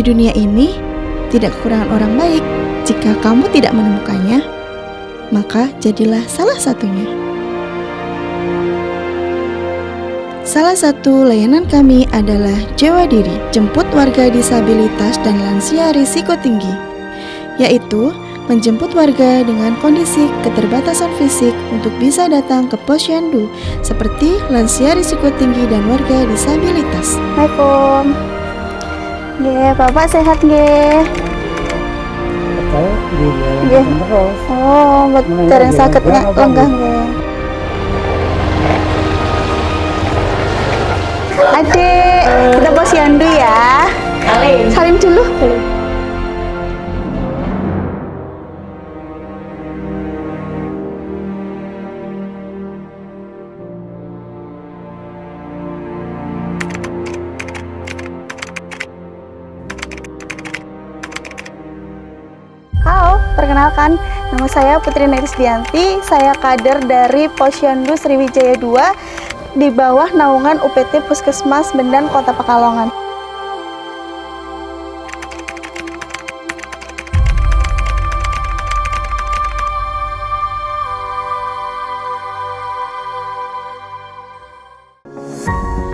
Di dunia ini tidak kekurangan orang baik. Jika kamu tidak menemukannya, maka jadilah salah satunya. Salah satu layanan kami adalah Jawa Diri, jemput warga disabilitas dan lansia risiko tinggi, yaitu menjemput warga dengan kondisi keterbatasan fisik untuk bisa datang ke posyandu seperti lansia risiko tinggi dan warga disabilitas. Assalamualaikum. Nggih, Bapak sehat nggih? Saya Nggih. terus. Oh, dereng saged lenggah nggih. Adik, kita posyandu ya. Salim dulu. Halo, perkenalkan, nama saya Putri Nerisdianti. Saya kader dari Posyandu Sriwijaya 2 di bawah naungan UPT Puskesmas Bendan Kota Pekalongan.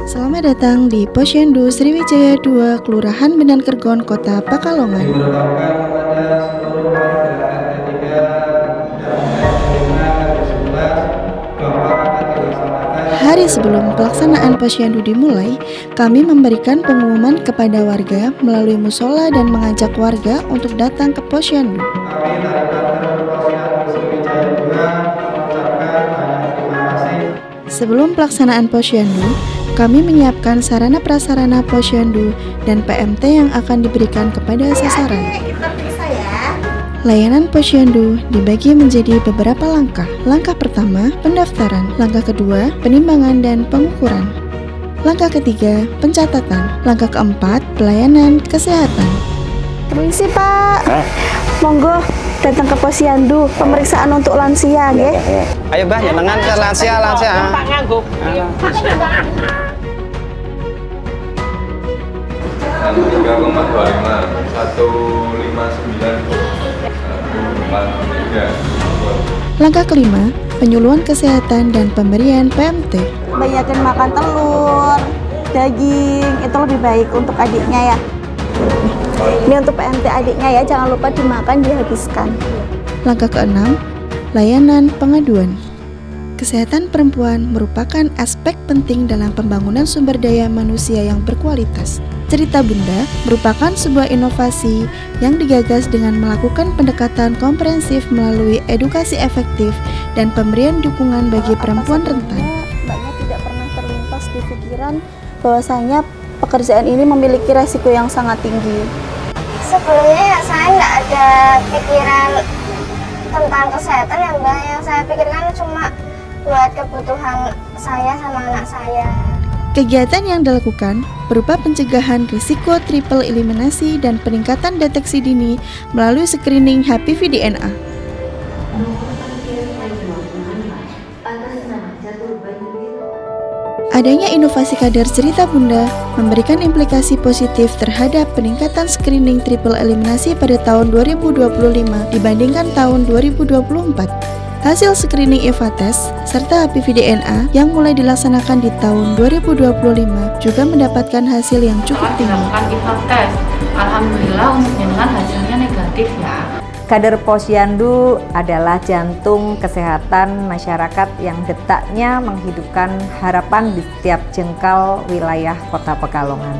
Selamat datang di Posyandu Sriwijaya 2, Kelurahan Bendan Kergon, Kota Pekalongan. Diberitahukan kepada seluruh warga RT 3 dan RT 5 RT 11 bahwa akan dilaksanakan. Hari sebelum pelaksanaan posyandu dimulai, kami memberikan pengumuman kepada warga melalui musola dan mengajak warga untuk datang ke posyandu. Kami dari kantor Posyandu Sriwijaya 2 mengucapkan banyak terima kasih. Sebelum pelaksanaan posyandu, kami menyiapkan sarana prasarana posyandu dan PMT yang akan diberikan kepada sasaran. Layanan posyandu dibagi menjadi beberapa langkah. Langkah pertama, pendaftaran. Langkah kedua, penimbangan dan pengukuran. Langkah ketiga, pencatatan. Langkah keempat, pelayanan kesehatan. Permisi Pak, monggo datang ke posyandu, pemeriksaan untuk lansia nggih. Ayo Mbah, jenengan ke lansia. Pak ngangguk. 3,25 159 143. Langkah kelima, penyuluhan kesehatan dan pemberian PMT. Banyakin makan telur, daging, itu lebih baik untuk adiknya ya. Ini untuk PMT adiknya ya, jangan lupa dimakan, dihabiskan. Langkah keenam, layanan pengaduan. Kesehatan perempuan merupakan aspek penting dalam pembangunan sumber daya manusia yang berkualitas. Cerita Bunda merupakan sebuah inovasi yang digagas dengan melakukan pendekatan komprehensif melalui edukasi efektif dan pemberian dukungan bagi perempuan rentan. Mbaknya tidak pernah terlintas di pikiran bahwasanya pekerjaan ini memiliki resiko yang sangat tinggi. Sebelumnya saya nggak ada pikiran tentang kesehatan ya Mbak, yang saya pikirkan cuma buat kebutuhan saya sama anak saya. Kegiatan yang dilakukan berupa pencegahan risiko triple eliminasi dan peningkatan deteksi dini melalui screening HPV DNA. Adanya inovasi kader Cerita Bunda memberikan implikasi positif terhadap peningkatan screening triple eliminasi pada tahun 2025 dibandingkan tahun 2024. Hasil screening EVA-TEST serta HPV DNA yang mulai dilaksanakan di tahun 2025 juga mendapatkan hasil yang cukup tinggi. Dilakukan EVA-TEST, alhamdulillah untuk jenengan hasilnya negatif ya. Kader Posyandu adalah jantung kesehatan masyarakat yang detaknya menghidupkan harapan di setiap jengkal wilayah Kota Pekalongan.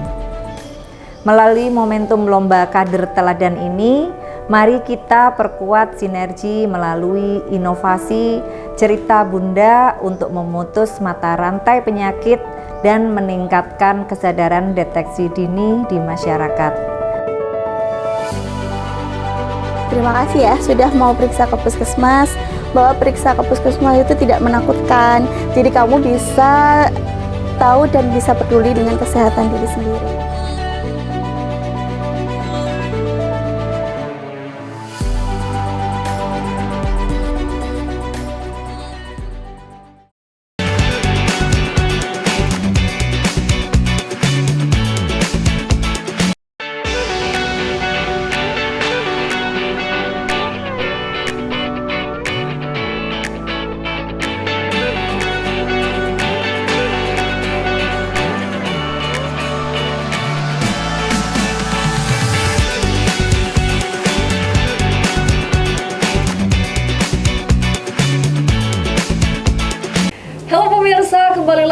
Melalui momentum Lomba Kader Teladan ini, mari kita perkuat sinergi melalui inovasi Cerita Bunda untuk memutus mata rantai penyakit dan meningkatkan kesadaran deteksi dini di masyarakat. Terima kasih ya sudah mau periksa ke puskesmas, bahwa periksa ke puskesmas itu tidak menakutkan. Jadi kamu bisa tahu dan bisa peduli dengan kesehatan diri sendiri.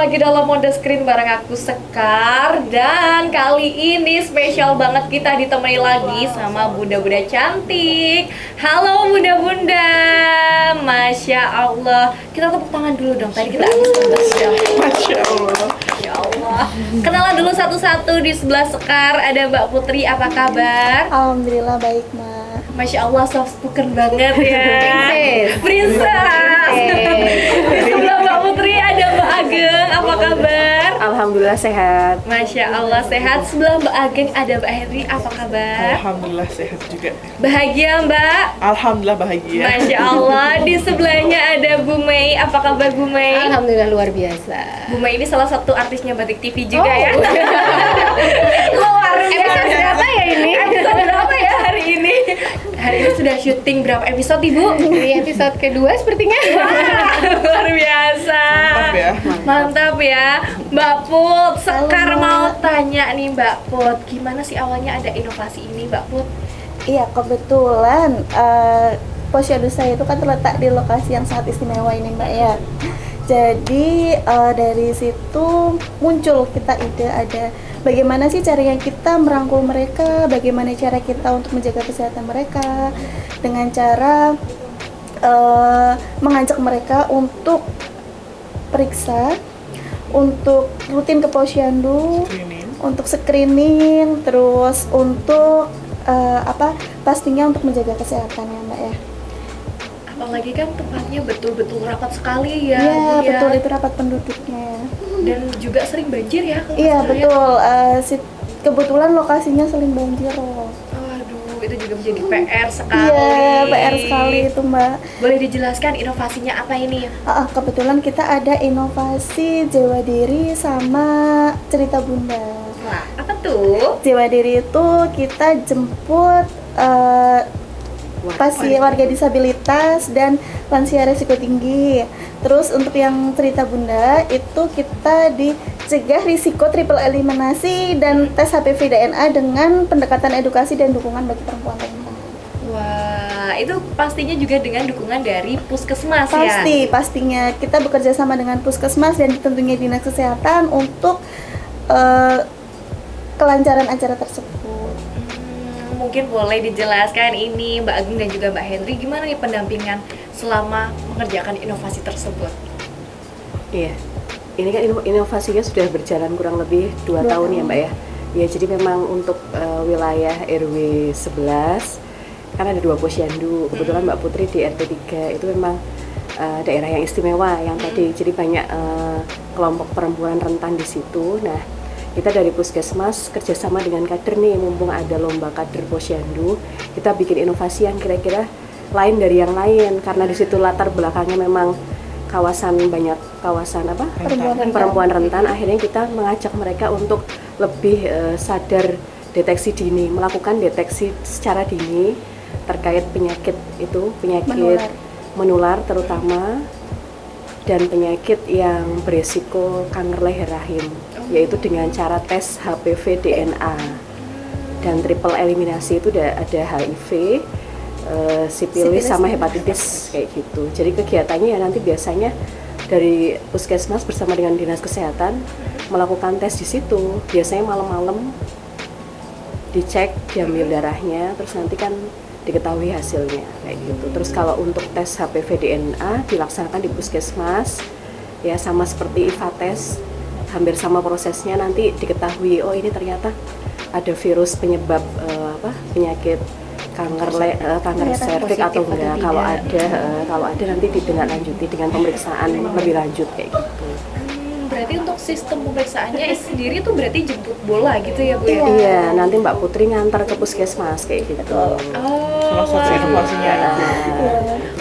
lagi dalam mode screen bareng aku Sekar. Dan kali ini spesial banget kita ditemani lagi sama bunda-bunda cantik. Halo bunda-bunda, Masya Allah. Kita tepuk tangan dulu dong, tadi kita habis ya. Masya Allah. Masya Allah. Kenalan dulu satu-satu. Di sebelah Sekar ada Mbak Putri, apa kabar? Alhamdulillah baik, Mak. Masya Allah, soft spoken banget ya. Princess. Di sebelah Mbak Putri ada Mbak Ageng, apa kabar? Alhamdulillah sehat. Masya Allah sehat. Sebelah Mbak Ageng ada Mbak Henry, apa kabar? Alhamdulillah sehat juga. Bahagia Mbak? Alhamdulillah bahagia. Masya Allah. Di sebelahnya ada Bu Mei, apa kabar Bu Mei? Alhamdulillah luar biasa. Bu Mei ini salah satu artisnya Batik TV juga ya. Luar biasa. Episode berapa ya ini? Episode berapa ya hari ini? Hari ini sudah syuting berapa episode Ibu? Ini episode kedua sepertinya. Luar biasa. Mantap ya. Mantap ya. Mbak Put, Sekar mau tanya nih Mbak Put, gimana sih awalnya ada inovasi ini Mbak Put? Iya, kebetulan Posyandu saya itu kan terletak di lokasi yang sangat istimewa ini, Mbak ya. Jadi dari situ muncul kita ide ada bagaimana sih caranya kita merangkul mereka, bagaimana cara kita untuk menjaga kesehatan mereka dengan cara mengajak mereka untuk periksa, untuk rutin ke Posyandu, untuk screening, terus untuk pastinya untuk menjaga kesehatan ya Mbak ya. Apalagi kan tempatnya betul-betul rapat sekali ya. Iya Bu, betul, itu rapat penduduknya. Dan juga sering banjir ya kalau Iya nggak salah ya. betul, kebetulan lokasinya sering banjir loh. Waduh, itu juga menjadi PR sekali. Iya, PR sekali itu Mbak. Boleh dijelaskan inovasinya apa ini? Kebetulan kita ada inovasi Jewa Diri sama Cerita Bunda. Wah, apa tuh? Jewa Diri itu kita jemput pasien warga disabilitas dan lansia risiko tinggi. Terus untuk yang Cerita Bunda itu kita dicegah risiko triple eliminasi dan tes HPV DNA dengan pendekatan edukasi dan dukungan bagi perempuan lainnya. Wah, itu pastinya juga dengan dukungan dari Puskesmas ya? Pastinya kita bekerja sama dengan Puskesmas dan tentunya Dinas Kesehatan untuk kelancaran acara tersebut. Mungkin boleh dijelaskan ini Mbak Agung dan juga Mbak Henry, gimana nih pendampingan selama mengerjakan inovasi tersebut? Iya, ini kan inovasinya sudah berjalan kurang lebih 2 tahun ya Mbak ya. Ya jadi memang untuk wilayah RW 11 kan ada 2 posyandu. Kebetulan Mbak Putri di RT 3 itu memang daerah yang istimewa yang tadi. Jadi banyak kelompok perempuan rentan di situ. Nah, kita dari Puskesmas kerjasama dengan kader nih, mumpung ada lomba kader posyandu, kita bikin inovasi yang kira-kira lain dari yang lain karena di situ latar belakangnya memang banyak kawasan perempuan rentan. Akhirnya kita mengajak mereka untuk lebih sadar deteksi dini, melakukan deteksi secara dini terkait penyakit menular terutama, dan penyakit yang beresiko kanker leher rahim, yaitu dengan cara tes HPV DNA dan triple eliminasi. Itu ada HIV, sipilis sama hepatitis kayak gitu. Jadi kegiatannya ya nanti biasanya dari Puskesmas bersama dengan Dinas Kesehatan melakukan tes di situ. Biasanya malam-malam dicek, diambil darahnya, terus nanti kan diketahui hasilnya kayak gitu. Terus kalau untuk tes HPV DNA dilaksanakan di Puskesmas ya, sama seperti IVA tes, hampir sama prosesnya. Nanti diketahui oh ini ternyata ada virus penyebab penyakit kanker serviks atau enggak. Kalau ada nanti ditindaklanjuti dengan pemeriksaan lebih lanjut kayak gitu. Berarti untuk sistem pemeriksaannya sendiri tuh berarti jemput bola gitu ya Bu ya? Iya, nanti Mbak Putri ngantar ke Puskesmas kayak gitu. Salah satu inovasinya itu.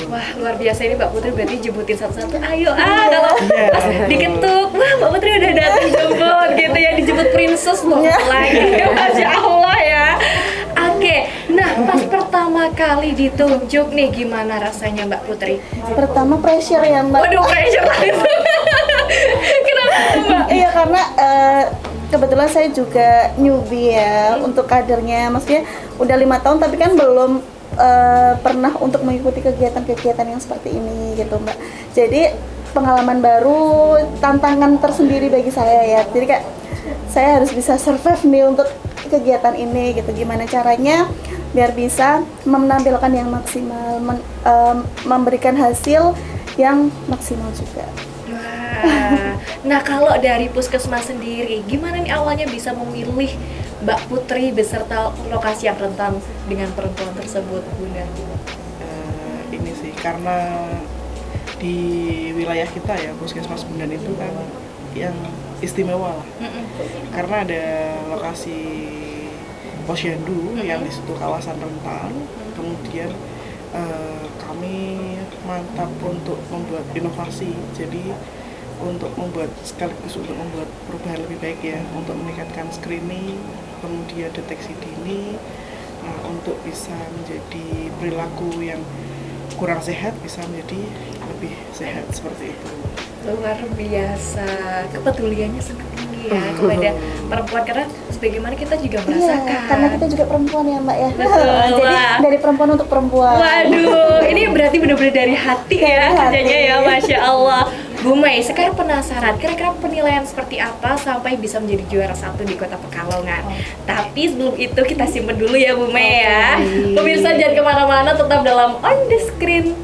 Wah, luar biasa ini Mbak Putri, berarti jemputin satu-satu. Ayo kalau pas diketuk, wah Mbak Putri udah datang jemput gitu ya, dijemput princess loh lagi. Masya Allah ya. Oke, nah pas pertama kali ditunjuk nih gimana rasanya Mbak Putri? Pertama pressure ya Mbak. Waduh, pressure langsung. Kenapa Mbak? Iya karena kebetulan saya juga newbie ya untuk kadernya, maksudnya udah 5 tahun tapi kan belum pernah untuk mengikuti kegiatan-kegiatan yang seperti ini gitu Mbak. Jadi pengalaman baru, tantangan tersendiri bagi saya ya. Jadi kayak saya harus bisa survive nih untuk kegiatan ini gitu. Gimana caranya biar bisa menampilkan yang maksimal, memberikan hasil yang maksimal juga. Wah. Nah, kalau dari Puskesmas sendiri, gimana nih awalnya bisa memilih Mbak Putri beserta lokasi yang rentan dengan perempuan tersebut, Bunda? Ini sih karena di wilayah kita ya Puskesmas Bundan itu kan yang istimewa lah. Karena ada lokasi Posyandu yang di situ kawasan rentan. Kemudian kami mantap untuk membuat inovasi. Jadi untuk membuat sekaligus untuk membuat perubahan lebih baik ya, untuk meningkatkan screening, kemudian deteksi dini. Nah, untuk bisa menjadi perilaku yang kurang sehat bisa menjadi lebih sehat seperti itu. Luar biasa, kepeduliannya sangat tinggi ya kepada perempuan, karena sebagaimana kita juga merasakan. Iya, karena kita juga perempuan ya Mbak ya. Betul. Jadi dari perempuan untuk perempuan. Waduh, ini berarti benar-benar dari hati ya kerjanya ya, Masya Allah. Bu Mei, sekarang penasaran, kira-kira penilaian seperti apa sampai bisa menjadi juara 1 di Kota Pekalongan? Tapi sebelum itu kita simpen dulu ya Bu Mei ya. Pemirsa jangan kemana-mana, tetap dalam On The Screen.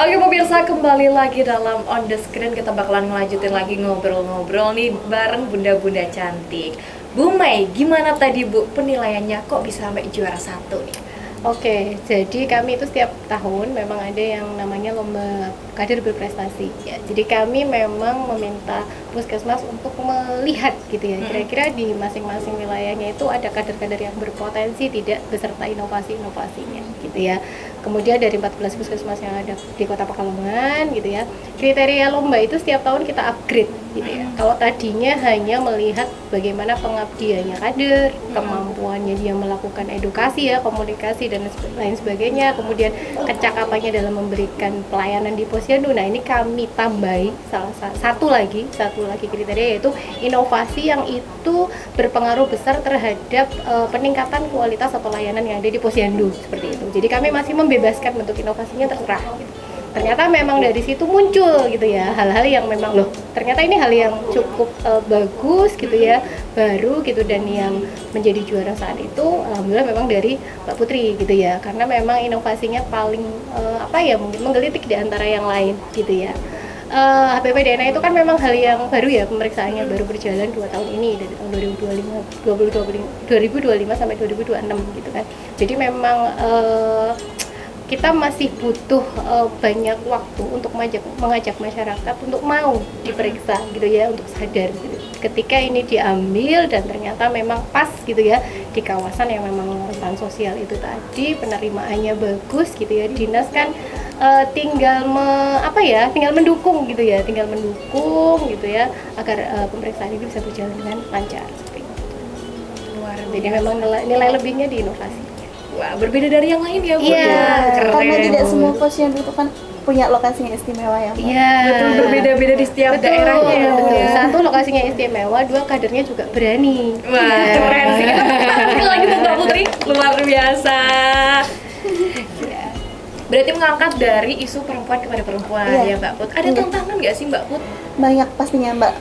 Oke pemirsa, kembali lagi dalam On The Screen. Kita bakalan ngelanjutin lagi ngobrol-ngobrol nih bareng bunda-bunda cantik. Bu Mei, gimana tadi Bu penilaiannya kok bisa sampai juara 1 nih? Oke, jadi kami itu setiap tahun memang ada yang namanya lomba kader berprestasi ya. Jadi kami memang meminta Puskesmas untuk melihat gitu ya, kira-kira di masing-masing wilayahnya itu ada kader-kader yang berpotensi tidak beserta inovasi-inovasinya gitu ya. Kemudian dari 14 puskesmas yang ada di Kota Pekalongan gitu ya, kriteria lomba itu setiap tahun kita upgrade gitu ya. Kalau tadinya hanya melihat bagaimana pengabdiannya kader, kemampuannya dia melakukan edukasi ya, komunikasi dan lain sebagainya, kemudian kecakapannya dalam memberikan pelayanan di Posyandu. Nah, ini kami tambahi satu lagi kriteria, yaitu inovasi yang itu berpengaruh besar terhadap peningkatan kualitas atau layanan yang ada di Posyandu seperti itu. Jadi kami masih membebaskan bentuk inovasinya terserah gitu. Ternyata memang dari situ muncul gitu ya hal-hal yang memang loh ternyata ini hal yang cukup bagus gitu ya, baru gitu, dan yang menjadi juara saat itu alhamdulillah memang dari Mbak Putri gitu ya, karena memang inovasinya paling mungkin menggelitik di antara yang lain gitu ya. HPV DNA itu kan memang hal yang baru ya, pemeriksaannya baru berjalan 2 tahun ini dari tahun 2025 sampai 2026 gitu kan. Jadi memang kita masih butuh banyak waktu untuk mengajak masyarakat untuk mau diperiksa gitu ya, untuk sadar gitu. Ketika ini diambil dan ternyata memang pas gitu ya di kawasan yang memang rentan sosial itu tadi, penerimaannya bagus gitu ya, dinas kan tinggal mendukung gitu ya, gitu ya agar pemeriksaan ini bisa berjalan dengan lancar seperti itu. Jadi memang nilai lebihnya di inovasi. Wah, berbeda dari yang lain ya Bu. Iya, Keren. karena tidak semua posyandu itu kan punya lokasinya istimewa ya Mbak. Iya, betul, berbeda-beda di setiap daerahnya ya. Betul. Satu, lokasinya istimewa, 2, kadernya juga berani. Wah, keren sih. Sekali lagi untuk Mbak Putri, luar biasa. Berarti mengangkat dari isu perempuan kepada perempuan ya Mbak Put. Ada tantangan nggak sih Mbak Put? Banyak pastinya Mbak.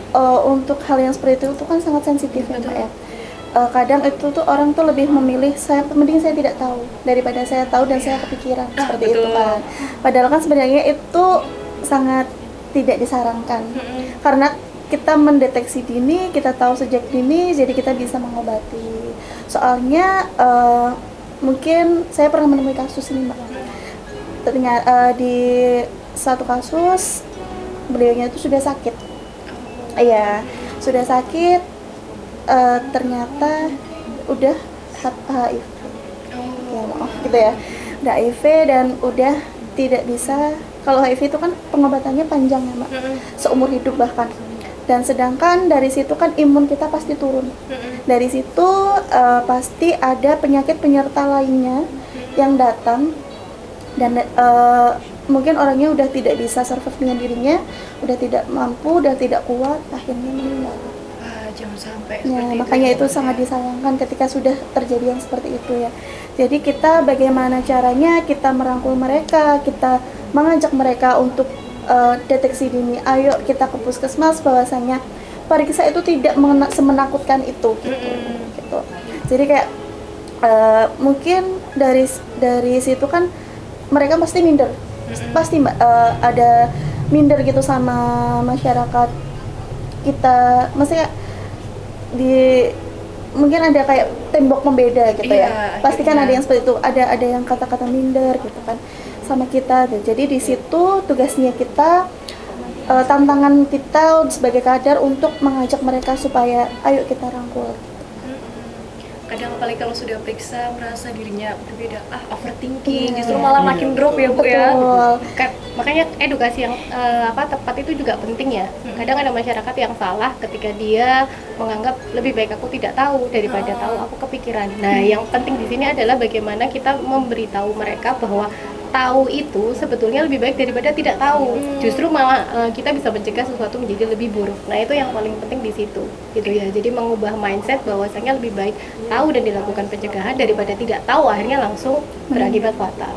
Untuk hal yang seperti itu kan sangat sensitif ya Mbak ya. Kadang itu tuh orang tuh lebih memilih mending saya tidak tahu daripada saya tahu dan saya kepikiran seperti itu kan. Padahal kan sebenarnya itu sangat tidak disarankan. Karena kita mendeteksi dini, kita tahu sejak dini, jadi kita bisa mengobati. Soalnya mungkin saya pernah menemui kasus ini Mbak. Ternyata di satu kasus beliaunya itu sudah sakit. Iya, sudah sakit. Ternyata udah HIV, ya maaf gitu ya, udah HIV dan udah tidak bisa Kalau HIV itu kan pengobatannya panjang ya Mbak, seumur hidup bahkan. Dan sedangkan dari situ kan imun kita pasti turun. Dari situ pasti ada penyakit penyerta lainnya yang datang dan mungkin orangnya udah tidak bisa survive dengan dirinya, udah tidak mampu, udah tidak kuat, akhirnya meninggal. Jangan sampai Ya, seperti makanya itu ya. sangat disayangkan ketika sudah terjadi yang seperti itu ya. Jadi kita bagaimana caranya kita merangkul mereka, kita mengajak mereka untuk deteksi dini. Ayo kita ke puskesmas, bahwasanya periksa itu tidak semenakutkan itu gitu. Jadi kayak mungkin dari situ kan mereka pasti minder. Pasti ada minder gitu sama masyarakat kita. Maksudnya mungkin ada kayak tembok pembeda gitu ya. Pasti kan ada yang seperti itu, ada yang kata-kata minder gitu kan sama kita. Jadi di situ tugasnya kita, tantangan kita sebagai kader untuk mengajak mereka supaya ayo kita rangkul. Kadang apalagi kalau sudah periksa merasa dirinya berbeda, overthinking, justru malah makin drop ya Bu ya. Makanya edukasi yang tepat itu juga penting ya. Kadang ada masyarakat yang salah ketika dia menganggap lebih baik aku tidak tahu daripada tahu aku kepikiran. Nah, yang penting di sini adalah bagaimana kita memberitahu mereka bahwa tahu itu sebetulnya lebih baik daripada tidak tahu. Justru malah kita bisa mencegah sesuatu menjadi lebih buruk. Nah, itu yang paling penting di situ, gitu ya. Jadi mengubah mindset bahwasanya lebih baik tahu dan dilakukan pencegahan daripada tidak tahu akhirnya langsung berakibat fatal.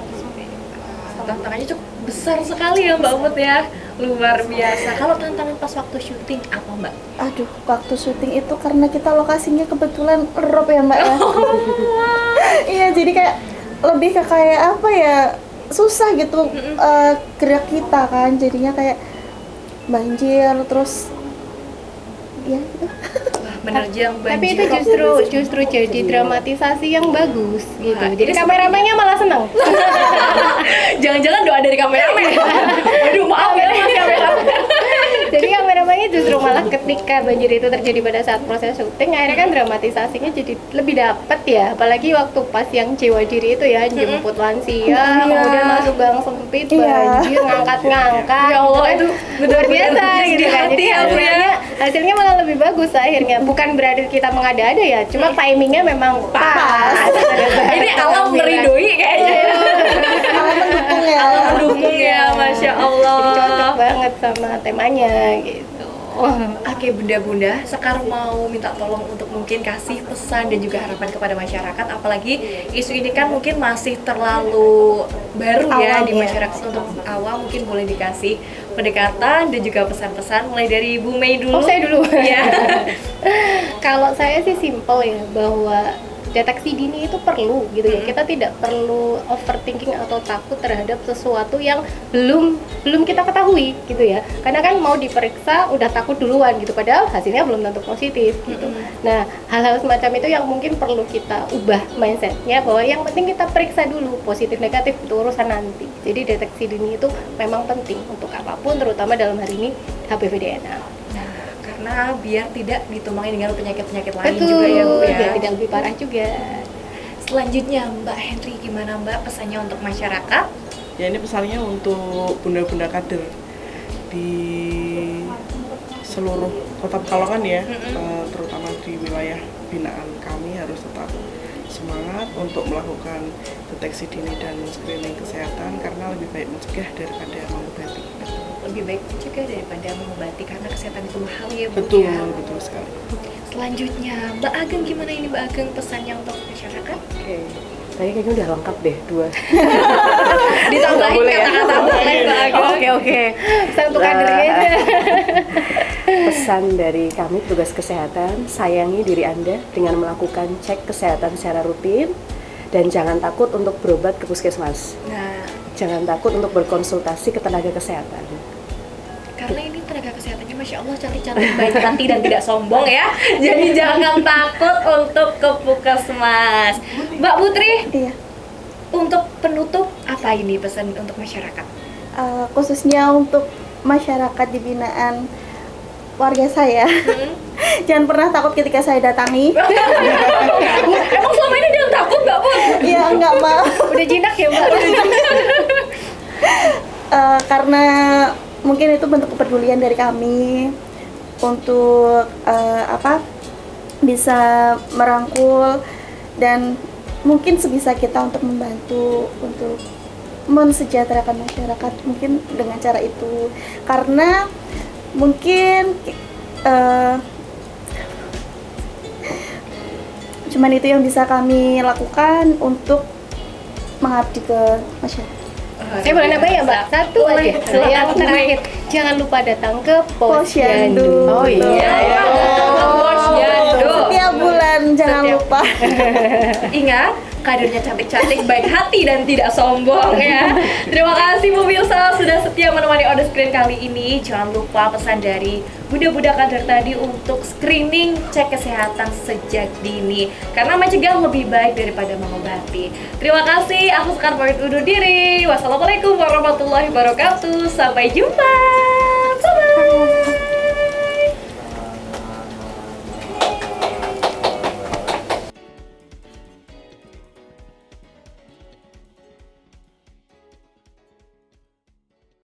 Tantangannya cukup besar sekali ya Mbak Put ya, luar biasa. Kalau tantangan pas waktu syuting apa Mbak? Aduh, waktu syuting itu karena kita lokasinya kebetulan rob ya Mbak ya. Iya, jadi kayak lebih ke kayak apa ya, susah gitu gerak kita kan, jadinya kayak banjir terus ya gitu. Menerjang banjir. Tapi itu justru jadi dramatisasi yang bagus gitu. Jadi kameramennya malah senang. Jangan-jangan doa dari kameramen. Aduh maaf ya Mas kameramen. Jadi kameramennya justru malah ketika banjir itu terjadi pada saat proses syuting, akhirnya kan dramatisasinya jadi lebih dapet ya. Apalagi waktu pas yang jiwa diri itu ya, jemput lansia, kemudian masuk gang sempit, banjir, ngangkat-ngangkat. Ya Allah, itu luar biasa gitu kan. Jadi hasilnya malah lebih bagus akhirnya. Bukan berarti kita mengada-ada ya, cuma timingnya memang pas. Ini alam meridoi kayaknya. Alam mendukung ya. Alam mendukung ya, Masya Allah. Jadi cocok banget sama temanya gitu. Oke Bunda-Bunda, sekarang mau minta tolong untuk mungkin kasih pesan dan juga harapan kepada masyarakat, apalagi isu ini kan mungkin masih terlalu baru ya di masyarakat. Untuk awal mungkin boleh dikasih pendekatan dan juga pesan-pesan mulai dari Bu Mei dulu. Oh, saya dulu ya. Kalau saya sih simple ya, bahwa deteksi dini itu perlu gitu ya. Kita tidak perlu overthinking atau takut terhadap sesuatu yang belum kita ketahui gitu ya. Karena kan mau diperiksa udah takut duluan gitu, padahal hasilnya belum tentu positif gitu. Nah, hal-hal semacam itu yang mungkin perlu kita ubah mindsetnya, bahwa yang penting kita periksa dulu, positif negatif itu urusan nanti. Jadi deteksi dini itu memang penting untuk apapun, terutama dalam hari ini HPV DNA. Karena biar tidak ditumpangi dengan penyakit-penyakit lain juga ya Bu ya. Biar tidak lebih parah juga. Selanjutnya Mbak Henry, gimana Mbak pesannya untuk masyarakat? Ya ini pesannya untuk bunda-bunda kader di seluruh Kota Pekalongan ya, terutama di wilayah binaan kami harus tetap semangat untuk melakukan deteksi dini dan screening kesehatan, karena lebih baik mencegah daripada mengobati. Lebih baik mencegah daripada mengobati, karena kesehatan itu mahal ya Bu. Betul, ya. betul sekali. Selanjutnya Mbak Ageng, gimana ini Mbak Ageng pesannya untuk masyarakat? Oke, tadi kayaknya udah lengkap deh 2. Ditambahin kata-kata boleh Mbak Ageng. Oke. Satu kadernya aja. Pesan dari kami petugas kesehatan, sayangi diri Anda dengan melakukan cek kesehatan secara rutin dan jangan takut untuk berobat ke puskesmas. Nah, jangan takut untuk berkonsultasi ke tenaga kesehatan. Karena ini tenaga kesehatannya Masya Allah cantik-cantik, baik hati dan tidak sombong ya. Jadi jangan takut untuk ke puskesmas. Mbak Putri, Iya. untuk penutup apa ini pesan untuk masyarakat? Khususnya untuk masyarakat di binaan warga saya, jangan pernah takut ketika saya datangi. Emang selama ini dia takut Mbak Put? Iya, enggak Mbak. Udah jinak ya Mbak. karena mungkin itu bentuk kepedulian dari kami untuk bisa merangkul dan mungkin sebisa kita untuk membantu untuk mensejahterakan masyarakat mungkin dengan cara itu, karena mungkin cuman itu yang bisa kami lakukan untuk mengabdi ke masyarakat. Saya boleh nambah ya Mbak? Satu aja. Yang terakhir, jangan lupa datang ke Posyandu. Oh iya. Posyandu. Setiap bulan jangan lupa. Ingat, kadernya cantik-cantik, baik hati dan tidak sombong ya. Terima kasih pemirsa sudah setia menemani On The Screen kali ini. Jangan lupa pesan dari Bunda-Bunda kader tadi untuk screening, cek kesehatan sejak dini, karena mencegah lebih baik daripada mengobati. Terima kasih, aku sekarang pamit undur diri. Wassalamualaikum warahmatullahi wabarakatuh. Sampai jumpa.